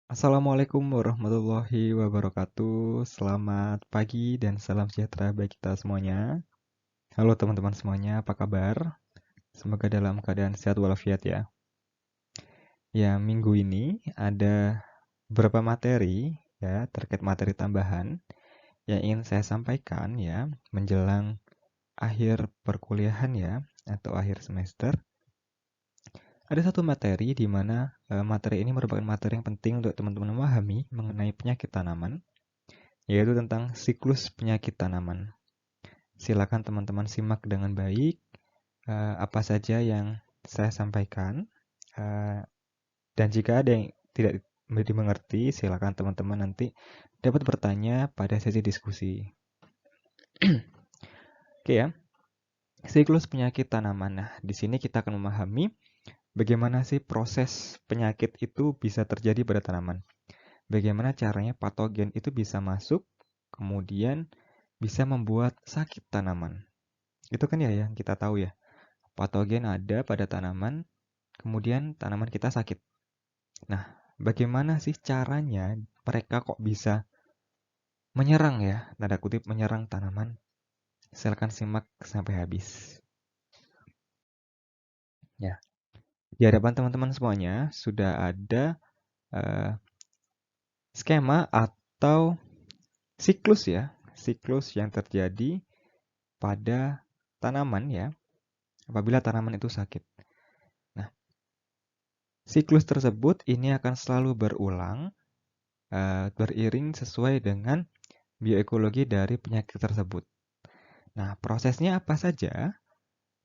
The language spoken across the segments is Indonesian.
Assalamualaikum warahmatullahi wabarakatuh. Selamat pagi dan salam sejahtera bagi kita semuanya. Halo teman-teman semuanya, apa kabar? Semoga dalam keadaan sehat walafiat ya. Ya, minggu ini ada beberapa materi ya terkait materi tambahan yang ingin saya sampaikan ya menjelang akhir perkuliahan ya atau akhir semester. Ada satu materi di mana materi ini merupakan materi yang penting untuk teman-teman memahami mengenai penyakit tanaman, yaitu tentang siklus penyakit tanaman. Silakan teman-teman simak dengan baik apa saja yang saya sampaikan. Dan jika ada yang tidak dimengerti, silakan teman-teman nanti dapat bertanya pada sesi diskusi. Oke ya, siklus penyakit tanaman. Nah, di sini kita akan memahami bagaimana sih proses penyakit itu bisa terjadi pada tanaman. Bagaimana caranya patogen itu bisa masuk, kemudian bisa membuat sakit tanaman. Itu kan ya yang kita tahu ya. Patogen ada pada tanaman, kemudian tanaman kita sakit. Nah, bagaimana sih caranya mereka kok bisa menyerang ya, tanda kutip menyerang tanaman? Silakan simak sampai habis. Ya, di hadapan teman-teman semuanya sudah ada skema atau siklus ya, siklus yang terjadi pada tanaman ya, apabila tanaman itu sakit. Nah, siklus tersebut ini akan selalu berulang, beriring sesuai dengan bioekologi dari penyakit tersebut. Nah, prosesnya apa saja?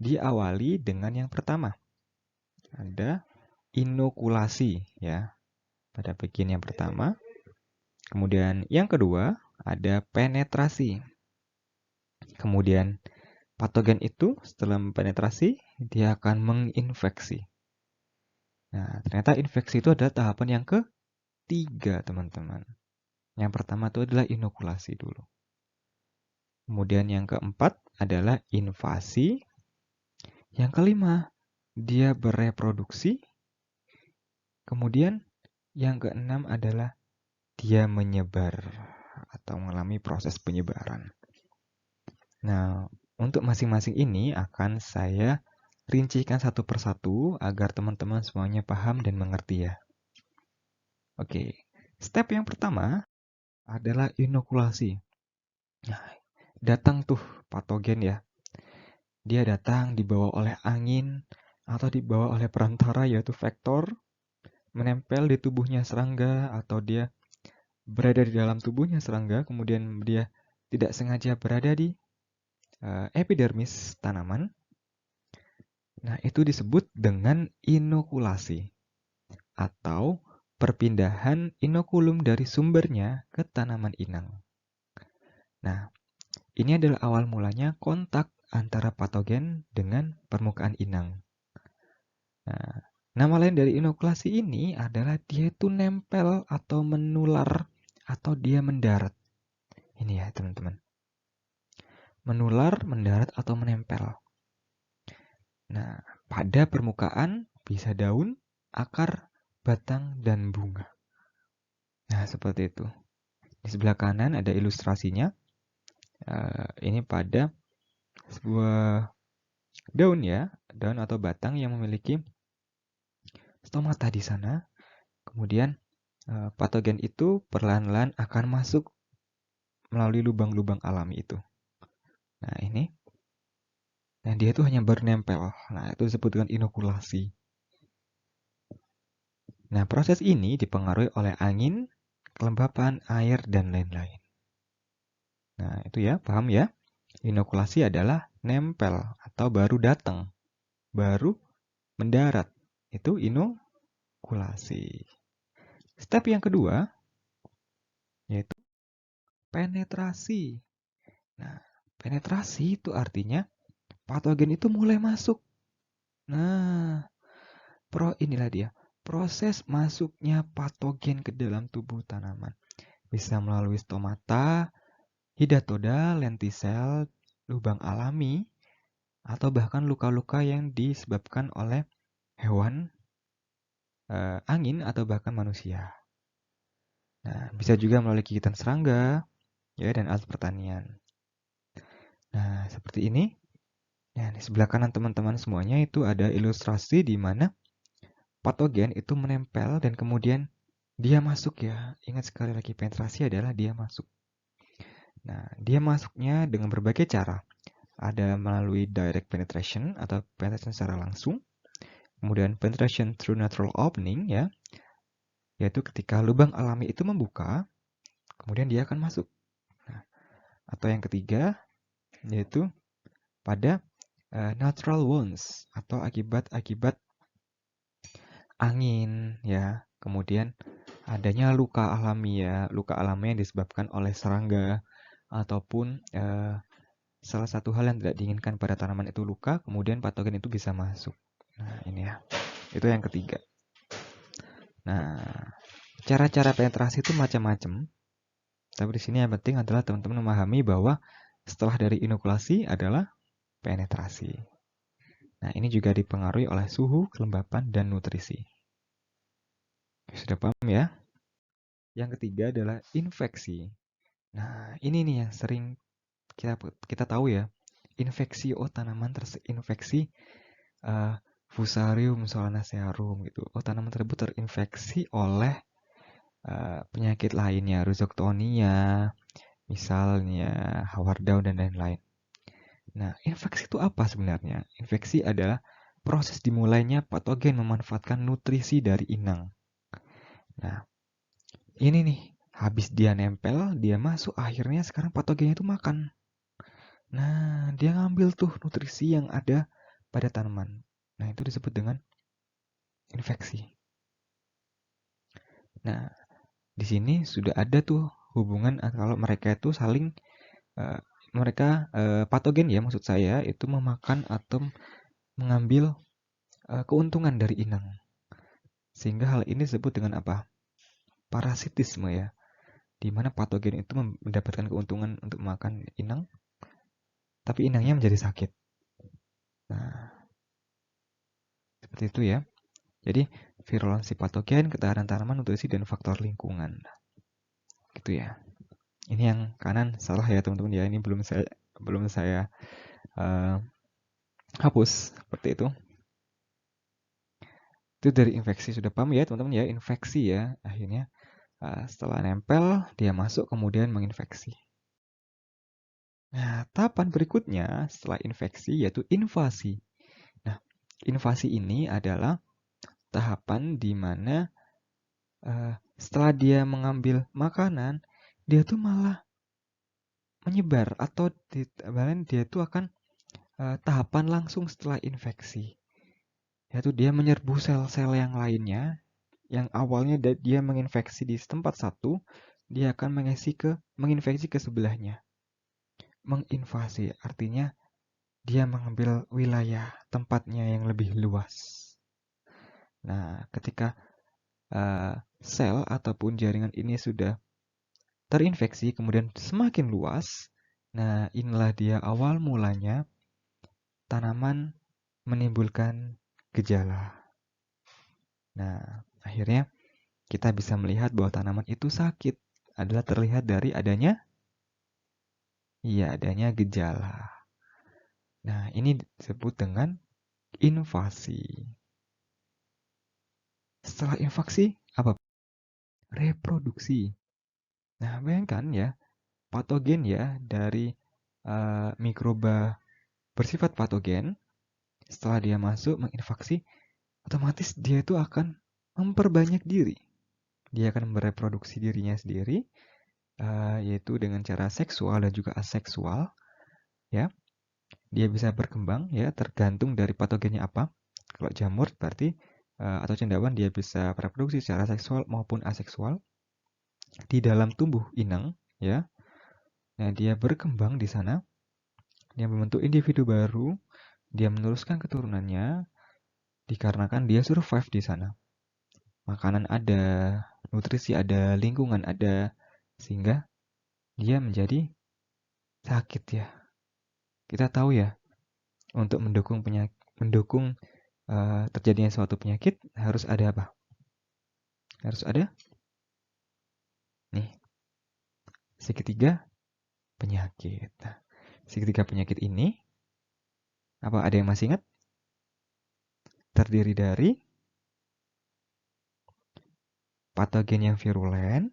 Diawali dengan yang pertama. Ada inokulasi ya, pada bagian yang pertama. Kemudian yang kedua, ada penetrasi. Kemudian patogen itu setelah penetrasi, dia akan menginfeksi. Nah, ternyata infeksi itu adalah tahapan yang ketiga, teman-teman. Yang pertama itu adalah inokulasi dulu. Kemudian yang keempat adalah invasi. Yang kelima, dia bereproduksi. Kemudian yang keenam adalah dia menyebar atau mengalami proses penyebaran. Nah, untuk masing-masing ini akan saya rincikan satu persatu agar teman-teman semuanya paham dan mengerti ya. Oke, step yang pertama adalah inokulasi. Nah, datang tuh patogen ya. Dia datang dibawa oleh angin atau dibawa oleh perantara yaitu vektor, menempel di tubuhnya serangga atau dia berada di dalam tubuhnya serangga, kemudian dia tidak sengaja berada di epidermis tanaman. Nah, itu disebut dengan inokulasi atau perpindahan inokulum dari sumbernya ke tanaman inang. Nah, ini adalah awal mulanya kontak antara patogen dengan permukaan inang. Nah, nama lain dari inokulasi ini adalah dia itu nempel atau menular atau dia mendarat. Ini ya teman-teman. Menular, mendarat, atau menempel. Nah, pada permukaan bisa daun, akar, batang, dan bunga. Nah, seperti itu. Di sebelah kanan ada ilustrasinya. Ini pada sebuah daun ya, daun atau batang yang memiliki stomata di sana. Kemudian patogen itu perlahan-lahan akan masuk melalui lubang-lubang alami itu. Nah, ini. Nah, dia itu hanya bernempel. Nah, itu disebut dengan inokulasi. Nah, proses ini dipengaruhi oleh angin, kelembapan, air, dan lain-lain. Nah, itu ya, paham ya? Inokulasi adalah nempel atau baru datang, baru mendarat. Itu inokulasi. Step yang kedua, yaitu penetrasi. Nah, penetrasi itu artinya patogen itu mulai masuk. Nah, inilah dia. Proses masuknya patogen ke dalam tubuh tanaman. Bisa melalui stomata, hidatoda, lentisel, lubang alami, atau bahkan luka-luka yang disebabkan oleh hewan, angin, atau bahkan manusia. Nah, bisa juga melalui gigitan serangga, ya, dan alat pertanian. Nah, seperti ini. Nah, di sebelah kanan teman-teman semuanya itu ada ilustrasi di mana patogen itu menempel dan kemudian dia masuk ya. Ingat sekali lagi, penetrasi adalah dia masuk. Nah, dia masuknya dengan berbagai cara. Ada melalui direct penetration atau penetration secara langsung. Kemudian penetration through natural opening ya, yaitu ketika lubang alami itu membuka, kemudian dia akan masuk. Nah, atau yang ketiga, yaitu pada natural wounds atau akibat angin ya. Kemudian adanya luka alami ya, luka alami yang disebabkan oleh serangga ataupun salah satu hal yang tidak diinginkan pada tanaman itu luka, kemudian patogen itu bisa masuk. Nah, ini ya. Itu yang ketiga. Nah, cara-cara penetrasi itu macam-macam. Tapi di sini yang penting adalah teman-teman memahami bahwa setelah dari inokulasi adalah penetrasi. Nah, ini juga dipengaruhi oleh suhu, kelembapan, dan nutrisi. Sudah paham ya? Yang ketiga adalah infeksi. Nah, ini nih yang sering kita tahu ya. Infeksi, tanaman terinfeksi Fusarium solanacearum gitu. Tanaman tersebut terinfeksi oleh penyakit lainnya, Rhizoctonia, misalnya hawardau dan lain-lain. Nah, infeksi itu apa sebenarnya? Infeksi adalah proses dimulainya patogen memanfaatkan nutrisi dari inang. Nah, ini nih, habis dia nempel, dia masuk, akhirnya sekarang patogennya itu makan. Nah, dia ngambil tuh nutrisi yang ada pada tanaman. Nah, itu disebut dengan infeksi. Nah, di sini sudah ada tuh hubungan kalau mereka itu saling patogen ya maksud saya itu memakan atau mengambil keuntungan dari inang. Sehingga hal ini disebut dengan apa? Parasitisme ya. Di mana patogen itu mendapatkan keuntungan untuk makan inang, tapi inangnya menjadi sakit. Nah, seperti itu ya. Jadi, virulensi patogen, ketahanan tanaman, nutrisi, dan faktor lingkungan. Gitu ya. Ini yang kanan salah ya teman-teman ya. Ini belum saya hapus seperti itu. Itu dari infeksi sudah paham ya teman-teman ya. Infeksi ya. Akhirnya setelah nempel dia masuk kemudian menginfeksi. Nah, tahapan berikutnya setelah infeksi yaitu invasi. Nah, invasi ini adalah tahapan di mana setelah dia mengambil makanan, dia tuh malah menyebar atau dia tuh akan tahapan langsung setelah infeksi. Yaitu dia menyerbu sel-sel yang lainnya yang awalnya dia menginfeksi di tempat satu, dia akan menginfeksi ke sebelahnya. Menginvasi artinya dia mengambil wilayah tempatnya yang lebih luas. Nah, ketika sel ataupun jaringan ini sudah terinfeksi, kemudian semakin luas, nah inilah dia awal mulanya tanaman menimbulkan gejala. Nah, akhirnya kita bisa melihat bahwa tanaman itu sakit adalah terlihat dari adanya gejala. Nah, ini disebut dengan invasi. Setelah invasi, apa? Reproduksi. Nah, bayangkan ya, patogen ya dari mikroba bersifat patogen, setelah dia masuk menginfeksi, otomatis dia itu akan memperbanyak diri. Dia akan mereproduksi dirinya sendiri, yaitu dengan cara seksual dan juga aseksual. Ya, dia bisa berkembang ya tergantung dari patogennya apa. Kalau jamur berarti atau cendawan dia bisa reproduksi secara seksual maupun aseksual di dalam tubuh inang ya. Nah, dia berkembang di sana, dia membentuk individu baru, dia meneruskan keturunannya dikarenakan dia survive di sana. Makanan ada, nutrisi ada, lingkungan ada, sehingga dia menjadi sakit ya. Kita tahu ya, untuk mendukung terjadinya suatu penyakit harus ada apa? Harus ada Segitiga penyakit. Nah, segitiga penyakit ini, apa ada yang masih ingat? Terdiri dari patogen yang virulen,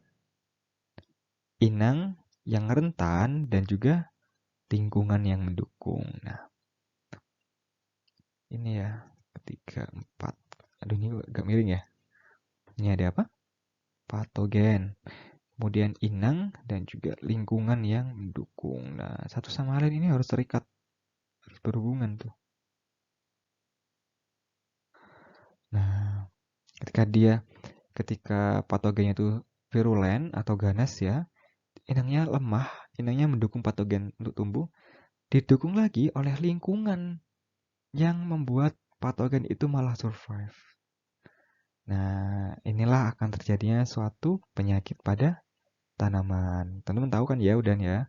inang yang rentan, dan juga lingkungan yang mendukung. Nah, ini ya, 3, 4. Aduh, ini agak miring ya. Ini ada apa? Patogen. Kemudian inang dan juga lingkungan yang mendukung. Nah, satu sama lain ini harus terikat, harus berhubungan tuh. Nah, ketika patogennya itu virulen atau ganas ya, inangnya lemah, inangnya mendukung patogen untuk tumbuh, didukung lagi oleh lingkungan yang membuat patogen itu malah survive. Nah, inilah akan terjadinya suatu penyakit pada tanaman. Teman-teman tahu kan ya, udah ya.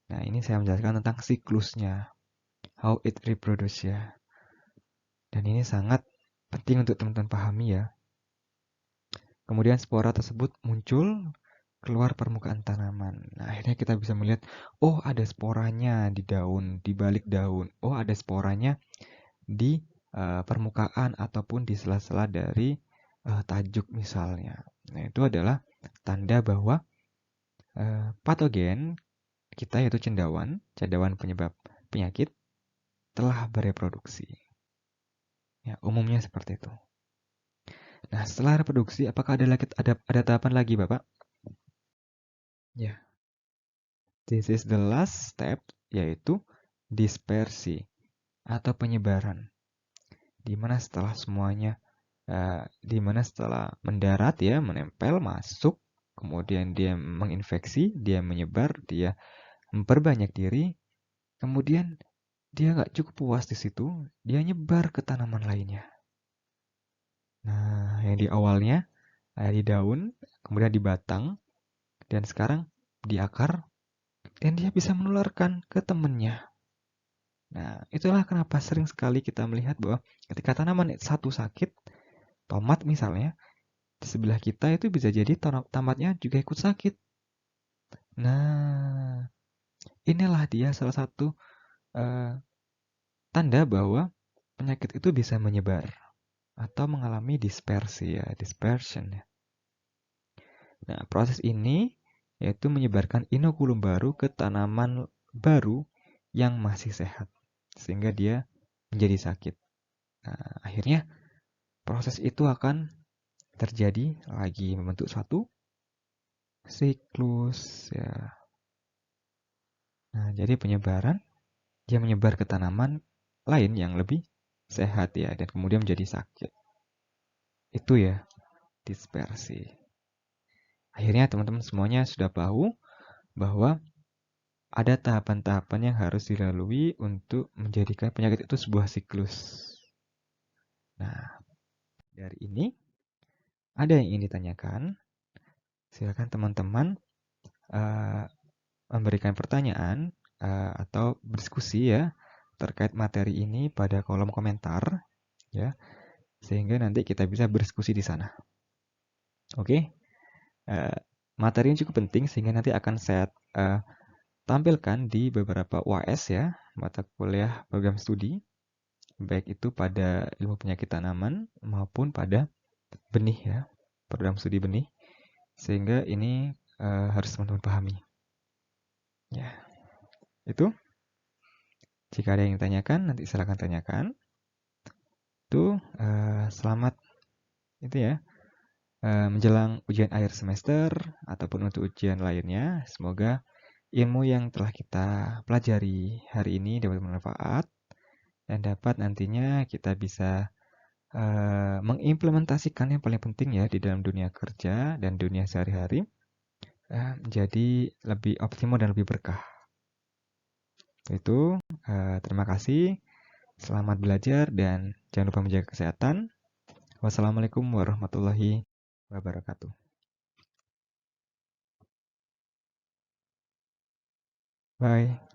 Nah, ini saya menjelaskan tentang siklusnya, how it reproduce ya. Dan ini sangat penting untuk teman-teman pahami ya. Kemudian spora tersebut muncul keluar permukaan tanaman. Nah, akhirnya kita bisa melihat, oh ada sporanya di daun, di balik daun. Oh ada sporanya di permukaan ataupun di sela-sela dari tajuk misalnya. Nah, itu adalah tanda bahwa patogen kita yaitu cendawan penyebab penyakit telah bereproduksi. Ya, umumnya seperti itu. Nah, setelah reproduksi, apakah ada tahapan lagi, Bapak? Ya. This is the last step, yaitu dispersi atau penyebaran. Dimana setelah semuanya, dimana setelah mendarat ya, menempel, masuk, kemudian dia menginfeksi, dia menyebar, dia memperbanyak diri, kemudian dia nggak cukup puas di situ, dia nyebar ke tanaman lainnya. Nah, yang di awalnya di daun, kemudian di batang, dan sekarang di akar, dan dia bisa menularkan ke temannya. Nah, itulah kenapa sering sekali kita melihat bahwa ketika tanaman satu sakit, tomat misalnya, di sebelah kita itu bisa jadi tomatnya juga ikut sakit. Nah, inilah dia salah satu tanda bahwa penyakit itu bisa menyebar atau mengalami dispersi ya, dispersion ya. Nah, proses ini yaitu menyebarkan inokulum baru ke tanaman baru yang masih sehat sehingga dia menjadi sakit. Nah, akhirnya proses itu akan terjadi lagi membentuk suatu siklus ya. Nah, jadi penyebaran dia menyebar ke tanaman lain yang lebih sehat ya dan kemudian menjadi sakit. Itu ya dispersi. Akhirnya teman-teman semuanya sudah tahu bahwa ada tahapan-tahapan yang harus dilalui untuk menjadikan penyakit itu sebuah siklus. Nah, dari ini ada yang ingin ditanyakan? Silakan teman-teman memberikan pertanyaan atau berdiskusi ya terkait materi ini pada kolom komentar ya, sehingga nanti kita bisa berdiskusi di sana. Oke, materi ini cukup penting sehingga nanti akan saya tampilkan di beberapa UAS ya, mata kuliah program studi, baik itu pada ilmu penyakit tanaman maupun pada benih ya, program studi benih, sehingga ini harus teman-teman pahami. Ya, itu. Jika ada yang ditanyakan, nanti silakan tanyakan. Itu selamat itu ya. Menjelang ujian akhir semester ataupun untuk ujian lainnya, semoga ilmu yang telah kita pelajari hari ini dapat bermanfaat dan dapat nantinya kita bisa mengimplementasikan yang paling penting ya di dalam dunia kerja dan dunia sehari-hari menjadi lebih optimal dan lebih berkah. Itu terima kasih. Selamat belajar dan jangan lupa menjaga kesehatan. Wassalamualaikum warahmatullahi wabarakatuh. Bye.